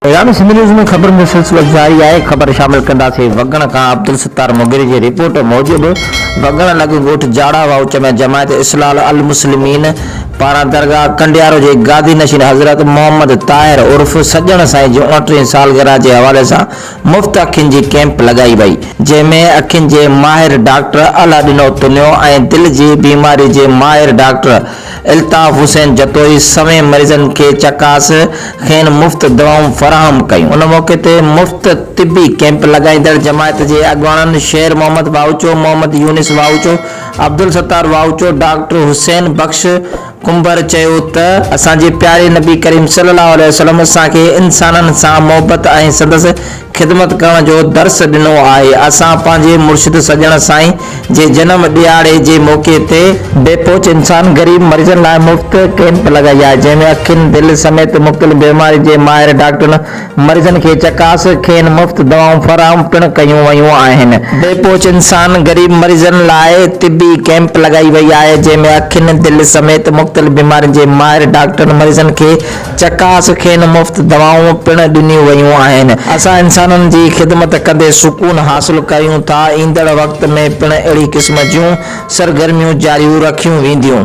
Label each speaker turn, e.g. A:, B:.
A: पैगाम सिंध न्यूज़ में खबर में सिलसिलो जारी है। खबर शामिल कंदासीं वगण का अब्दुल सत्तार मोगरी की रिपोर्ट मूजिब वगण लॻ ॻोठ जाड़ा वाउच में जमायत इस्लाह अल मुस्लिमीन पारा दरगाह कंडियारो के गादी नशीन हजरत मोहम्मद ताहिर उर्फ सज्जन साईं जो 29 सालगिरह के हवाले से मुफ्त अखिन की कैंप लगाई वही, जैमें अखिन के माहिर डॉक्टर अला दिनो तुनियो और दिल की बीमारी के माहिर डॉक्टर इल्ताफ हुसैन जतोई समें मरीजन के चकास खेन मुफ्त दवाऊं फराहम कयूं। उन मौके ते मुफ्त तिबी कैंप लगाईंदड़ जमायत के अगवानन शेर मोहम्मद वाउचो, मोहम्मद यूनिस वाउचो, अब्दुल सत्तार वाउचो, डॉक्टर हुसैन बख्श कुंबर चयो त असांजे प्यारे नबी करीम सल्लल्लाहु अलैहि वसल्लम असांखे इंसानन सां मोहब्बत ऐं संदसि खिदमत करण जो दर्स दिनो आहे। असां पंहिंजे मुर्शिद सजण साईं जे जन्म ॾियारे जे मौके ते बेपोच इंसान गरीब मरीजन लाइ मुफ्त कैंप लगाई आहे, जंहिंमें अखियुनि दिल समेत मुख़्तलिफ़ बीमारी जे माहिर डॉक्टरनि मरीजन खे चकास खेनि मुफ्त दवाऊं फराहम पिणु कयूं वयूं आहिनि। बेपोच इंसान गरीब मरीजन लाइ तिबी कैंप लगाई वई आहे, जंहिंमें अखियुनि दिल समेत मुख़्तलिफ़ बीमारियुनि जे माहिर डॉक्टर मरीजन खे चकास खेनि मुफ्त दवाऊं पिणु ॾिनियूं वयूं आहिनि। असां इंसाननि जी खिदमत कंदे सुकून हासिल कयूं था। ईंदड़ वक़्त में पिणु अहिड़ी क़िस्म जूं सरगर्मियूं जारी रखियूं वेंदियूं।